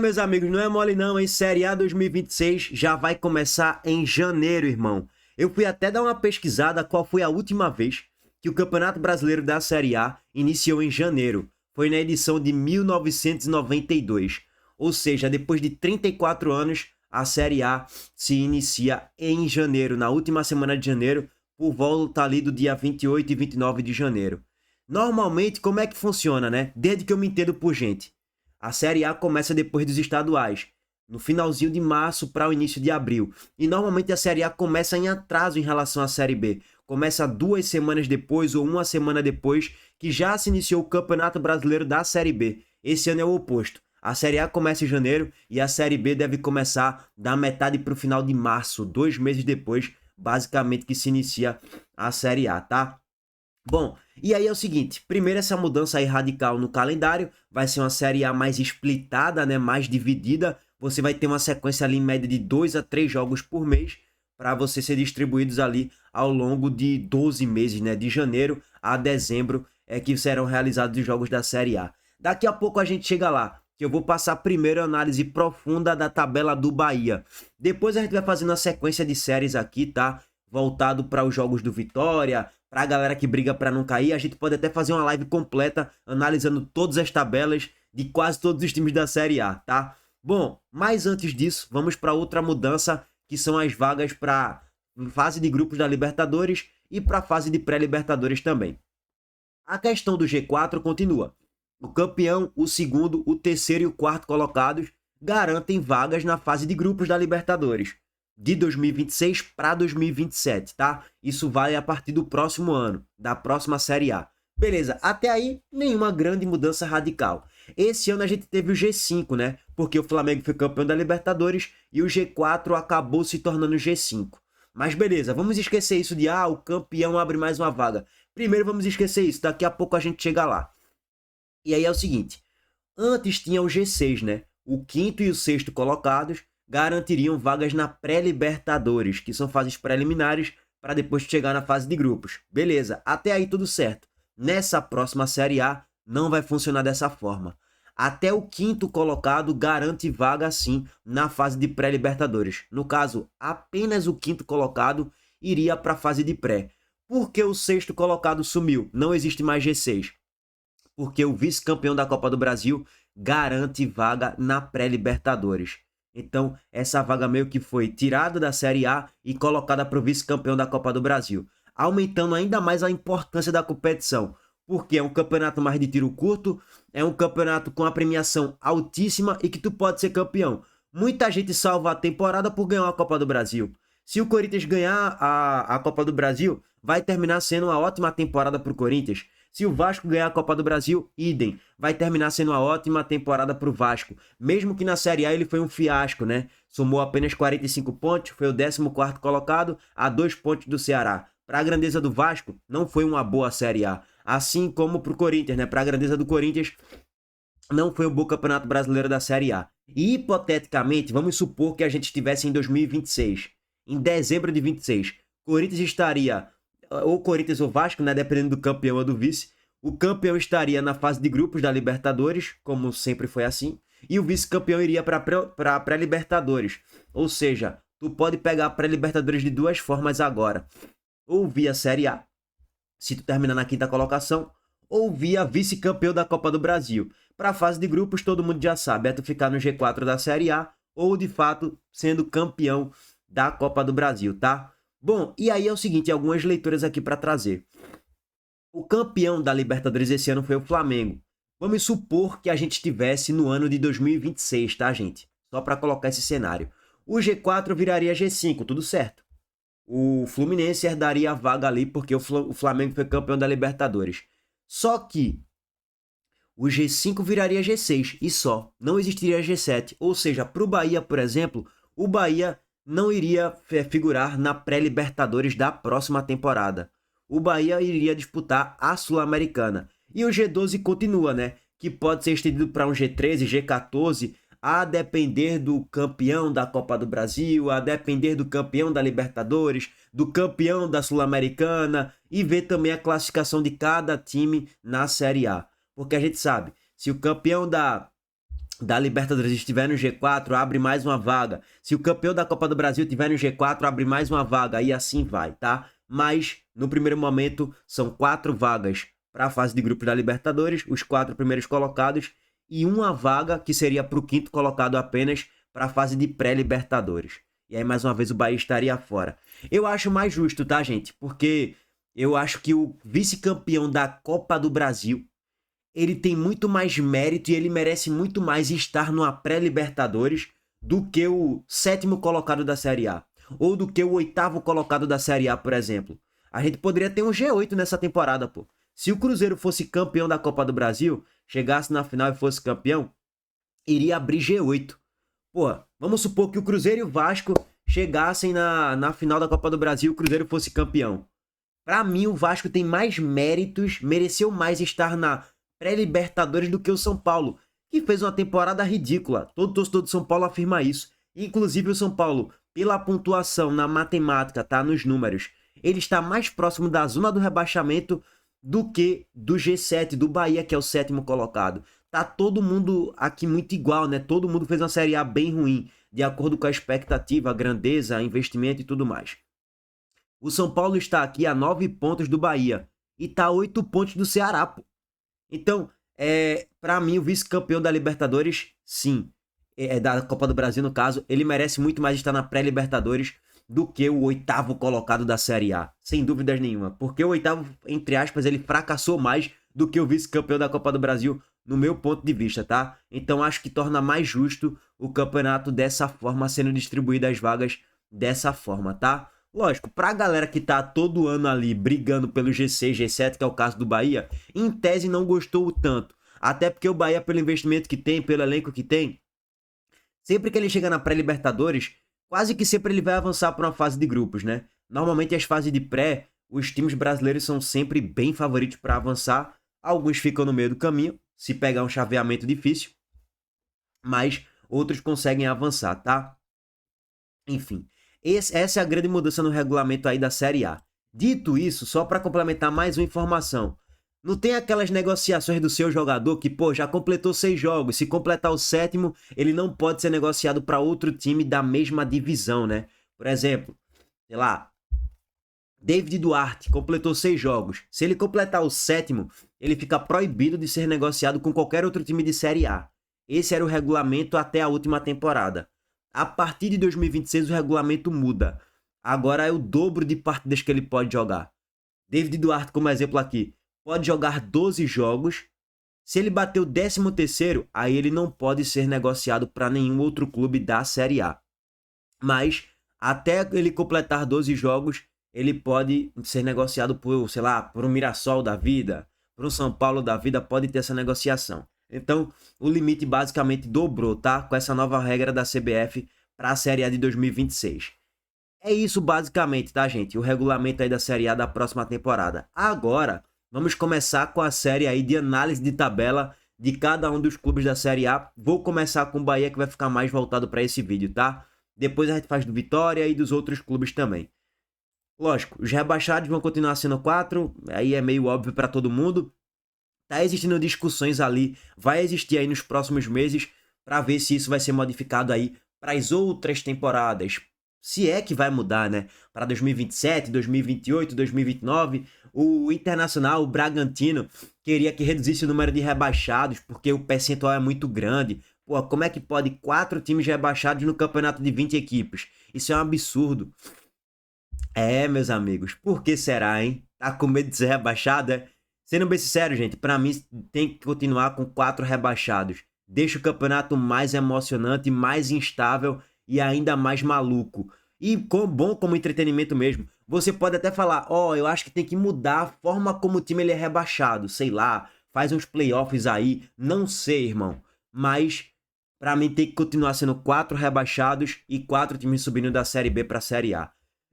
Meus amigos, não é mole não, hein? Série A 2026 já vai começar em janeiro, irmão. Eu fui até dar uma pesquisada qual foi a última vez que o Campeonato Brasileiro da Série A iniciou em janeiro. Foi na edição de 1992. Ou seja, depois de 34 anos, a Série A se inicia em janeiro, na última semana de janeiro, por volta ali do dia 28 e 29 de janeiro. Normalmente, como é que funciona, né? Desde que eu me entendo por gente. A Série A começa depois dos estaduais, no finalzinho de março para o início de abril. E normalmente a Série A começa em atraso em relação à Série B. Começa 2 semanas depois ou uma semana depois que já se iniciou o Campeonato Brasileiro da Série B. Esse ano é o oposto. A Série A começa em janeiro e a Série B deve começar da metade para o final de março, 2 meses depois, basicamente, que se inicia a Série A, tá? Bom, e aí é o seguinte, primeiro essa mudança aí radical no calendário, vai ser uma Série A mais splitada, né, mais dividida, você vai ter uma sequência ali em média de 2 a 3 jogos por mês, para você ser distribuídos ali ao longo de 12 meses, né, de janeiro a dezembro, que serão realizados os jogos da Série A. Daqui a pouco a gente chega lá, que eu vou passar primeiro a análise profunda da tabela do Bahia. Depois a gente vai fazendo a sequência de séries aqui, tá? Voltado para os jogos do Vitória, para a galera que briga para não cair. A gente pode até fazer uma live completa analisando todas as tabelas de quase todos os times da Série A, tá? Bom, mas antes disso, vamos para outra mudança, que são as vagas para fase de grupos da Libertadores e para a fase de pré-Libertadores também. A questão do G4 continua. O campeão, o segundo, o terceiro e o quarto colocados garantem vagas na fase de grupos da Libertadores de 2026 para 2027, tá? Isso vai a partir do próximo ano, da próxima Série A. Beleza, até aí nenhuma grande mudança radical. Esse ano a gente teve o G5, né? Porque o Flamengo foi campeão da Libertadores e o G4 acabou se tornando G5. Mas beleza, vamos esquecer isso de o campeão abre mais uma vaga. Primeiro vamos esquecer isso, daqui a pouco a gente chega lá. E aí é o seguinte, antes tinha o G6, né? O quinto e o sexto colocados garantiriam vagas na pré-Libertadores, que são fases preliminares para depois chegar na fase de grupos. Beleza, até aí tudo certo. Nessa próxima Série A não vai funcionar dessa forma. Até o quinto colocado garante vaga sim na fase de pré-Libertadores. No caso, apenas o quinto colocado iria para a fase de pré. Por que o sexto colocado sumiu? Não existe mais G6. Porque o vice-campeão da Copa do Brasil garante vaga na pré-Libertadores. Então, essa vaga meio que foi tirada da Série A e colocada para o vice-campeão da Copa do Brasil, aumentando ainda mais a importância da competição, porque é um campeonato mais de tiro curto, é um campeonato com a premiação altíssima e que tu pode ser campeão. Muita gente salva a temporada por ganhar a Copa do Brasil. Se o Corinthians ganhar a Copa do Brasil, vai terminar sendo uma ótima temporada para o Corinthians. Se o Vasco ganhar a Copa do Brasil, idem. Vai terminar sendo uma ótima temporada para o Vasco. Mesmo que na Série A ele foi um fiasco, né? Somou apenas 45 pontos, foi o 14º colocado, a 2 pontos do Ceará. Para a grandeza do Vasco, não foi uma boa Série A. Assim como para o Corinthians, né? Para a grandeza do Corinthians, não foi um bom Campeonato Brasileiro da Série A. E, hipoteticamente, vamos supor que a gente estivesse em 2026. Em dezembro de 26, Corinthians estaria, ou Corinthians ou Vasco, né, dependendo do campeão ou do vice, o campeão estaria na fase de grupos da Libertadores, como sempre foi assim, e o vice-campeão iria para a pré-Libertadores. Ou seja, tu pode pegar a pré-Libertadores de duas formas agora. Ou via Série A, se tu terminar na quinta colocação, ou via vice-campeão da Copa do Brasil. Para a fase de grupos, todo mundo já sabe, é tu ficar no G4 da Série A, ou de fato sendo campeão da Copa do Brasil, tá? Bom, e aí é o seguinte, algumas leituras aqui para trazer. O campeão da Libertadores esse ano foi o Flamengo. Vamos supor que a gente estivesse no ano de 2026, tá, gente? Só para colocar esse cenário. O G4 viraria G5, tudo certo. O Fluminense herdaria a vaga ali porque o Flamengo foi campeão da Libertadores. Só que o G5 viraria G6 e só, não existiria G7. Ou seja, para o Bahia, por exemplo, o Bahia não iria figurar na pré-Libertadores da próxima temporada. O Bahia iria disputar a Sul-Americana. E o G12 continua, né? Que pode ser estendido para um G13, G14, a depender do campeão da Copa do Brasil, a depender do campeão da Libertadores, do campeão da Sul-Americana e ver também a classificação de cada time na Série A. Porque a gente sabe, se o campeão da da Libertadores estiver no G4, abre mais uma vaga. Se o campeão da Copa do Brasil estiver no G4, abre mais uma vaga. E assim vai, tá? Mas, no primeiro momento, são 4 vagas para a fase de grupos da Libertadores, os 4 primeiros colocados, e uma vaga que seria para o 5º colocado apenas para a fase de pré-Libertadores. E aí, mais uma vez, o Bahia estaria fora. Eu acho mais justo, tá, gente? Porque eu acho que o vice-campeão da Copa do Brasil, ele tem muito mais mérito e ele merece muito mais estar numa pré-Libertadores do que o 7º colocado da Série A. Ou do que o 8º colocado da Série A, por exemplo. A gente poderia ter um G8 nessa temporada, pô. Se o Cruzeiro fosse campeão da Copa do Brasil, chegasse na final e fosse campeão, iria abrir G8. Pô, vamos supor que o Cruzeiro e o Vasco chegassem na final da Copa do Brasil e o Cruzeiro fosse campeão. Pra mim, o Vasco tem mais méritos, mereceu mais estar na pré-Libertadores do que o São Paulo, que fez uma temporada ridícula. Todo torcedor do São Paulo afirma isso. Inclusive o São Paulo, pela pontuação na matemática, tá, nos números, ele está mais próximo da zona do rebaixamento do que do G7, do Bahia, que é o 7º colocado. Tá todo mundo aqui muito igual, né? Todo mundo fez uma Série A bem ruim, de acordo com a expectativa, a grandeza, investimento e tudo mais. O São Paulo está aqui a 9 pontos do Bahia e tá a 8 pontos do Ceará, pô. Então, para mim, o vice-campeão da Libertadores, sim, da Copa do Brasil, no caso, ele merece muito mais estar na pré-Libertadores do que o 8º colocado da Série A, sem dúvidas nenhuma. Porque o 8º, entre aspas, ele fracassou mais do que o vice-campeão da Copa do Brasil, no meu ponto de vista, tá? Então, acho que torna mais justo o campeonato dessa forma, sendo distribuídas as vagas dessa forma, tá? Lógico, pra galera que tá todo ano ali brigando pelo G6, G7, que é o caso do Bahia, em tese não gostou tanto. Até porque o Bahia, pelo investimento que tem, pelo elenco que tem, sempre que ele chega na pré-Libertadores, quase que sempre ele vai avançar para uma fase de grupos, né? Normalmente as fases de pré, os times brasileiros são sempre bem favoritos para avançar. Alguns ficam no meio do caminho, se pegar um chaveamento difícil, mas outros conseguem avançar, tá? Enfim. Essa é a grande mudança no regulamento aí da Série A. Dito isso, só para complementar mais uma informação. Não tem aquelas negociações do seu jogador que, pô, já completou 6 jogos. Se completar o 7º, ele não pode ser negociado para outro time da mesma divisão, né? Por exemplo, sei lá, David Duarte completou 6 jogos. Se ele completar o 7º, ele fica proibido de ser negociado com qualquer outro time de Série A. Esse era o regulamento até a última temporada. A partir de 2026 o regulamento muda. Agora é o dobro de partidas que ele pode jogar. David Duarte, como exemplo aqui, pode jogar 12 jogos. Se ele bater o 13º, aí ele não pode ser negociado para nenhum outro clube da Série A. Mas até ele completar 12 jogos, ele pode ser negociado por, sei lá, por um Mirassol da vida, por um São Paulo da vida, pode ter essa negociação. Então, o limite basicamente dobrou, tá? Com essa nova regra da CBF para a Série A de 2026. É isso basicamente, tá, gente? O regulamento aí da Série A da próxima temporada. Agora, vamos começar com a série aí de análise de tabela de cada um dos clubes da Série A. Vou começar com o Bahia, que vai ficar mais voltado para esse vídeo, tá? Depois a gente faz do Vitória e dos outros clubes também. Lógico, os rebaixados vão continuar sendo 4, aí é meio óbvio para todo mundo. Tá existindo discussões ali, vai existir aí nos próximos meses para ver se isso vai ser modificado aí para as outras temporadas. Se é que vai mudar, né? Para 2027, 2028, 2029, o Internacional, o Bragantino, queria que reduzisse o número de rebaixados, porque o percentual é muito grande. Pô, como é que pode 4 times rebaixados no campeonato de 20 equipes? Isso é um absurdo. Meus amigos, por que será, hein? Tá com medo de ser rebaixado, é? Sendo bem sincero, gente, pra mim tem que continuar com 4 rebaixados. Deixa o campeonato mais emocionante, mais instável e ainda mais maluco. E bom como entretenimento mesmo. Você pode até falar, eu acho que tem que mudar a forma como o time ele é rebaixado. Sei lá, faz uns playoffs aí. Não sei, irmão. Mas pra mim tem que continuar sendo 4 rebaixados e 4 times subindo da Série B pra Série A.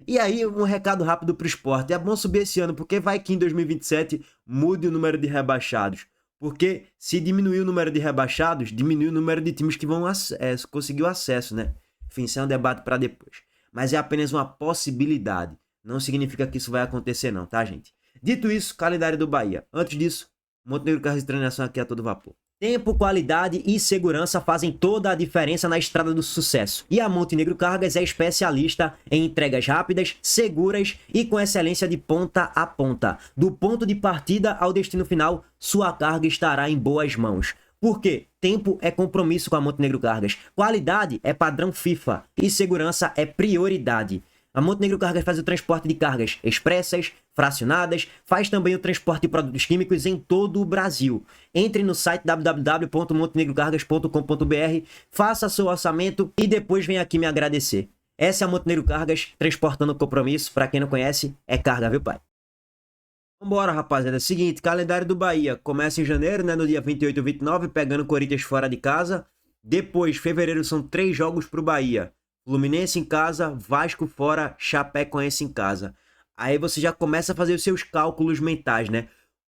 E aí, um recado rápido pro esporte. É bom subir esse ano, porque vai que em 2027 mude o número de rebaixados. Porque se diminuir o número de rebaixados, diminui o número de times que vão conseguir o acesso, né? Enfim, isso é um debate para depois. Mas é apenas uma possibilidade. Não significa que isso vai acontecer não, tá, gente? Dito isso, calendário do Bahia. Antes disso, Montenegro Carlos de treinação aqui a todo vapor. Tempo, qualidade e segurança fazem toda a diferença na estrada do sucesso. E a Montenegro Cargas é especialista em entregas rápidas, seguras e com excelência de ponta a ponta. Do ponto de partida ao destino final, sua carga estará em boas mãos. Por quê? Tempo é compromisso com a Montenegro Cargas, qualidade é padrão FIFA e segurança é prioridade. A Montenegro Cargas faz o transporte de cargas expressas, fracionadas, faz também o transporte de produtos químicos em todo o Brasil. Entre no site www.montenegrocargas.com.br, faça seu orçamento e depois vem aqui me agradecer. Essa é a Montenegro Cargas, transportando compromisso. Para quem não conhece, é carga, viu, pai? Vambora, rapaziada. É o seguinte, calendário do Bahia. Começa em janeiro, né? No dia 28 e 29, pegando o Corinthians fora de casa. Depois, fevereiro, são 3 jogos pro Bahia. Fluminense em casa, Vasco fora, Chapecoense em casa. Aí você já começa a fazer os seus cálculos mentais, né?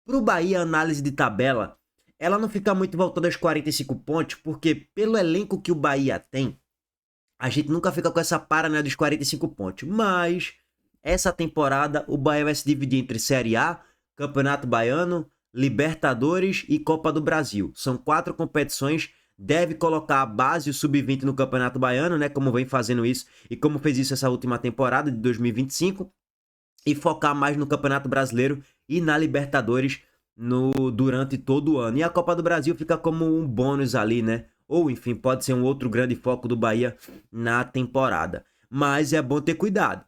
Pro Bahia, a análise de tabela, ela não fica muito voltada aos 45 pontos, porque pelo elenco que o Bahia tem, a gente nunca fica com essa paranoia dos 45 pontos. Mas, essa temporada, o Bahia vai se dividir entre Série A, Campeonato Baiano, Libertadores e Copa do Brasil. São 4 competições. Deve colocar a base, o sub-20 no Campeonato Baiano, né? Como vem fazendo isso e como fez isso essa última temporada de 2025. E focar mais no Campeonato Brasileiro e na Libertadores durante todo o ano. E a Copa do Brasil fica como um bônus ali, né? Ou, enfim, pode ser um outro grande foco do Bahia na temporada. Mas é bom ter cuidado.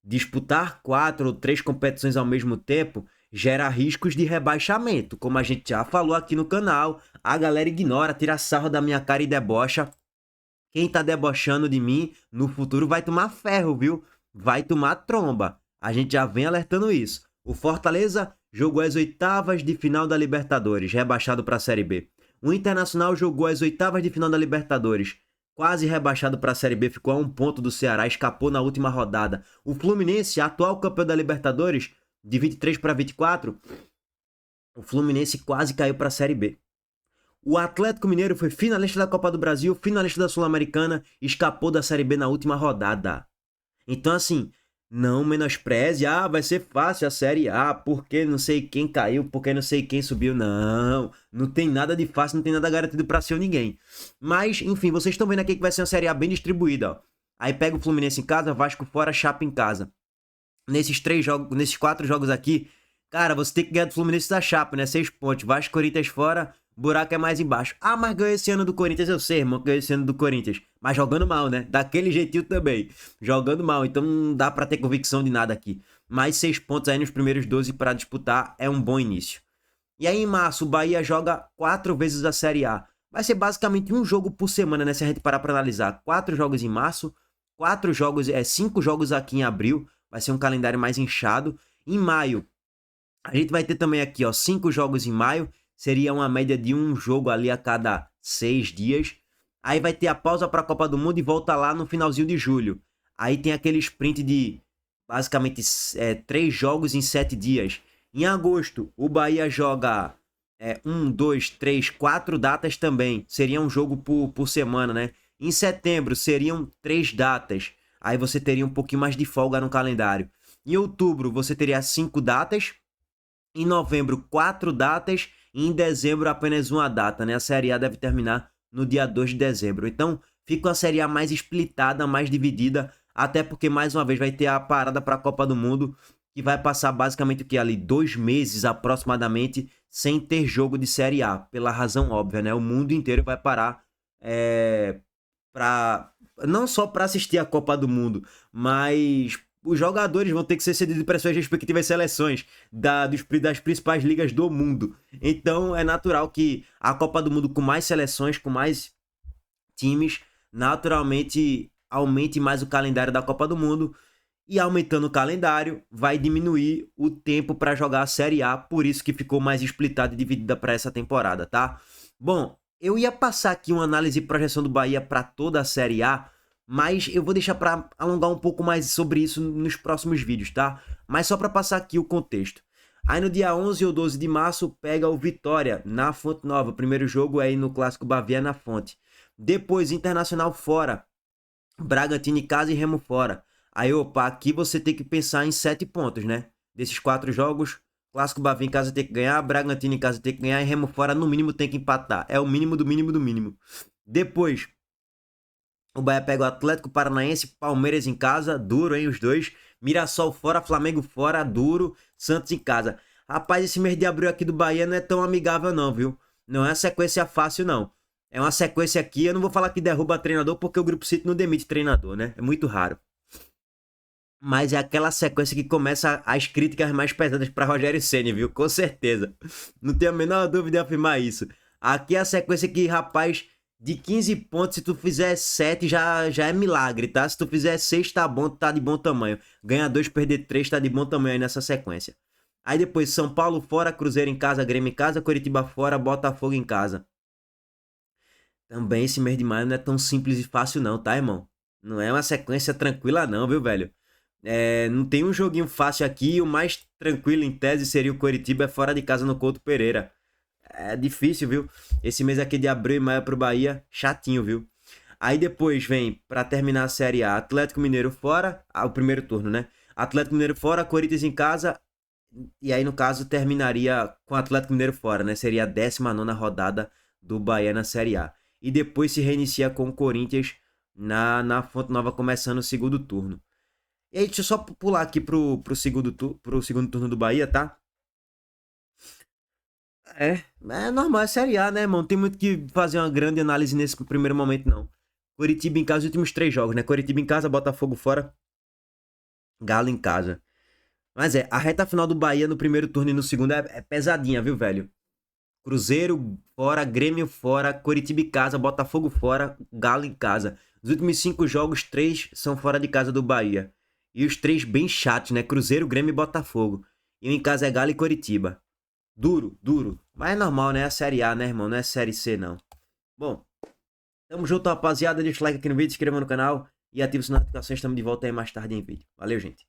Disputar 4 ou 3 competições ao mesmo tempo gera riscos de rebaixamento, como a gente já falou aqui no canal. A galera ignora, tira sarro da minha cara e debocha. Quem tá debochando de mim, no futuro vai tomar ferro, viu? Vai tomar tromba. A gente já vem alertando isso. O Fortaleza jogou as oitavas de final da Libertadores, rebaixado para a Série B. O Internacional jogou as oitavas de final da Libertadores, quase rebaixado para a Série B, ficou a 1 ponto do Ceará, escapou na última rodada. O Fluminense, atual campeão da Libertadores, de 23 para 24, o Fluminense quase caiu para a Série B. O Atlético Mineiro foi finalista da Copa do Brasil, finalista da Sul-Americana, escapou da Série B na última rodada. Então, assim, não menospreze, vai ser fácil a Série A, porque não sei quem caiu, porque não sei quem subiu. Não, não tem nada de fácil, não tem nada garantido pra ser ninguém. Mas, enfim, vocês estão vendo aqui que vai ser uma Série A bem distribuída, ó. Aí pega o Fluminense em casa, Vasco fora, Chape em casa. Nesses 4 jogos aqui, cara, você tem que ganhar do Fluminense da Chape, né? 6 pontos. Vasco, Corinthians fora, buraco é mais embaixo. Mas ganhou esse ano do Corinthians, eu sei, irmão, ganhou esse ano do Corinthians. Mas jogando mal, né? Daquele jeitinho também. Jogando mal, então não dá pra ter convicção de nada aqui. Mais 6 pontos aí nos primeiros 12 pra disputar é um bom início. E aí em março, o Bahia joga 4 vezes a Série A. Vai ser basicamente um jogo por semana, né? Se a gente parar pra analisar. 4 jogos em março, 5 jogos aqui em abril. Vai ser um calendário mais inchado. Em maio, a gente vai ter também aqui, ó, 5 jogos em maio. Seria uma média de um jogo ali a cada 6 dias. Aí vai ter a pausa para a Copa do Mundo e volta lá no finalzinho de julho. Aí tem aquele sprint de basicamente 3 jogos em 7 dias. Em agosto, o Bahia joga 1, 2, 3, 4 datas também. Seria um jogo por semana, né? Em setembro, seriam 3 datas. Aí você teria um pouquinho mais de folga no calendário. Em outubro, você teria 5 datas. Em novembro, 4 datas. E em dezembro, apenas uma data, né? A Série A deve terminar no dia 2 de dezembro. Então, fica uma Série A mais splitada, mais dividida. Até porque, mais uma vez, vai ter a parada para a Copa do Mundo, que vai passar basicamente o que ali 2 meses aproximadamente sem ter jogo de Série A. Pela razão óbvia, né? O mundo inteiro vai parar não só para assistir a Copa do Mundo, mas os jogadores vão ter que ser cedidos para suas respectivas seleções das principais ligas do mundo. Então é natural que a Copa do Mundo com mais seleções, com mais times, naturalmente aumente mais o calendário da Copa do Mundo. E aumentando o calendário, vai diminuir o tempo para jogar a Série A, por isso que ficou mais splitada e dividida para essa temporada, tá? Bom, eu ia passar aqui uma análise e projeção do Bahia para toda a Série A, mas eu vou deixar para alongar um pouco mais sobre isso nos próximos vídeos, tá? Mas só para passar aqui o contexto. Aí no dia 11 ou 12 de março pega o Vitória na Fonte Nova. O primeiro jogo é aí no Clássico Baviera na Fonte. Depois Internacional fora, Bragantino em casa e Remo fora. Aí, aqui você tem que pensar em 7 pontos, né? Desses 4 jogos, Clássico Bavi em casa tem que ganhar, Bragantino em casa tem que ganhar e Remo fora no mínimo tem que empatar. É o mínimo do mínimo do mínimo. Depois, o Bahia pega o Atlético Paranaense, Palmeiras em casa, duro, hein, os dois. Mirassol fora, Flamengo fora, duro. Santos em casa. Rapaz, esse mês de abril aqui do Bahia não é tão amigável não, viu? Não é uma sequência fácil, não. É uma sequência aqui, eu não vou falar que derruba treinador, porque o Grupo City não demite treinador, né? É muito raro. Mas é aquela sequência que começa as críticas mais pesadas para Rogério Ceni, viu? Com certeza. Não tenho a menor dúvida em afirmar isso. Aqui é a sequência que, rapaz, de 15 pontos, se tu fizer 7, já é milagre, tá? Se tu fizer 6, tá bom, tá de bom tamanho. Ganhar 2, perder 3, tá de bom tamanho aí nessa sequência. Aí depois, São Paulo fora, Cruzeiro em casa, Grêmio em casa, Coritiba fora, Botafogo em casa. Também esse mês de maio não é tão simples e fácil não, tá, irmão? Não é uma sequência tranquila não, viu, velho? Não tem um joguinho fácil aqui. O mais tranquilo em tese seria o Coritiba é fora de casa no Couto Pereira. É difícil, viu? Esse mês aqui de abril e maio pro Bahia, chatinho, viu? Aí depois vem, pra terminar a Série A, Atlético Mineiro fora, o primeiro turno, né? Atlético Mineiro fora, Corinthians em casa. E aí, no caso, terminaria com o Atlético Mineiro fora, né? Seria a 19ª rodada do Bahia na Série A. E depois se reinicia com o Corinthians na Fonte Nova começando o segundo turno. E aí, deixa eu só pular aqui pro segundo turno do Bahia, tá? É normal, é Série A, né, irmão? Não tem muito que fazer uma grande análise nesse primeiro momento, não. Coritiba em casa, os últimos 3 jogos, né? Coritiba em casa, Botafogo fora, Galo em casa. Mas a reta final do Bahia no primeiro turno e no segundo é pesadinha, viu, velho? Cruzeiro fora, Grêmio fora, Coritiba em casa, Botafogo fora, Galo em casa. Os últimos 5 jogos, 3 são fora de casa do Bahia. E os 3 bem chatos, né? Cruzeiro, Grêmio e Botafogo. E o em casa é Galo e Coritiba. Duro, duro. Mas é normal, né? É a Série A, né, irmão? Não é Série C, não. Bom, tamo junto, rapaziada. Deixa o like aqui no vídeo, se inscreva no canal e ative as notificações. Tamo de volta aí mais tarde em vídeo. Valeu, gente.